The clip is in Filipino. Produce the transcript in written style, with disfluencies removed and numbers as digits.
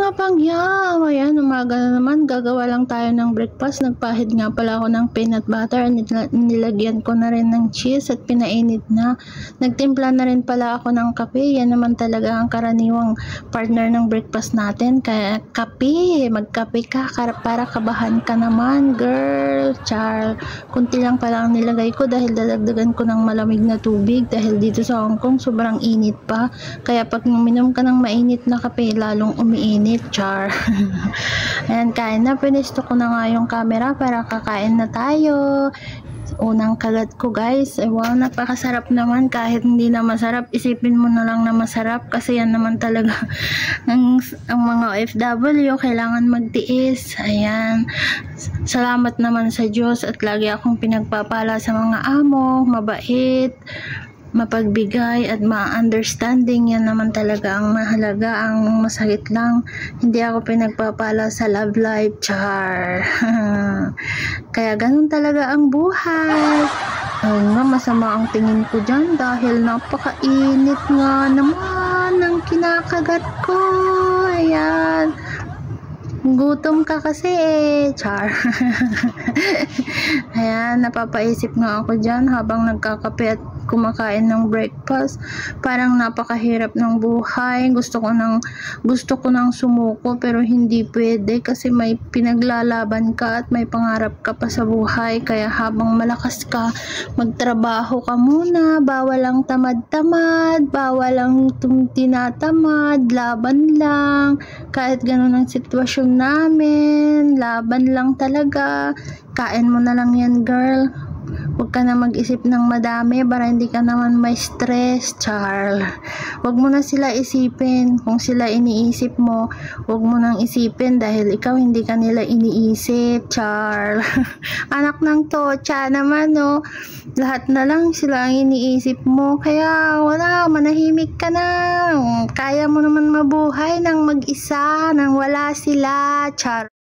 mga pangyam, ayan, umaga na naman, gagawa lang tayo ng breakfast. Nagpahid nga pala ako ng peanut butter, nilagyan ko na rin ng cheese at pinainit na. Nagtimpla na rin pala ako ng kape, yan naman talaga ang karaniwang partner ng breakfast natin. Kaya kape, magkape ka para kabahan ka naman, girl, char. Kunti lang pala ang nilagay ko dahil dadagdagan ko ng malamig na tubig dahil dito sa Hong Kong sobrang init pa. Kaya pag uminom ka ng mainit na kape, lalong umiinit, char. Ayan, kain na. Pinesto ko na nga yung camera para kakain na tayo. Unang kagat ko, guys. Ay, wow, napakasarap naman. Kahit hindi na masarap, isipin mo na lang na masarap kasi yan naman talaga ang mga OFW, kailangan magtiis. Ayan. Salamat naman sa Diyos at lagi akong pinagpapala sa mga amo, mabait, mapagbigay at ma-understanding. Yan naman talaga ang mahalaga. Ang masakit lang, hindi ako pinagpapala sa love life, char. Kaya ganun talaga ang buhay. Ayun nga, masama ang tingin ko dyan dahil napakainit nga naman ng kinakagat ko. Ayan, gutom ka kasi eh, char. Ayan, napapaisip nga ako dyan habang nagkakape at kumakain ng breakfast. Parang napakahirap ng buhay. Gusto ko nang sumuko pero hindi pwede kasi may pinaglalaban ka at may pangarap ka pa sa buhay. Kaya habang malakas ka, magtrabaho ka muna. Bawal ang tamad-tamad, bawal ang tinatamad, laban lang. Kahit ganun ang sitwasyon namin, laban lang talaga. Kain mo na lang yan, girl. Huwag ka na mag-isip ng madami para hindi ka naman may stress, char. Huwag mo na sila isipin. Kung sila iniisip mo, huwag mo nang isipin dahil ikaw hindi ka nila iniisip, char. Anak ng tocha naman, no? Lahat na lang sila ang iniisip mo. Kaya wala, manahimik ka na. Kaya mo naman mabuhay ng mag-isa, nang wala sila, char.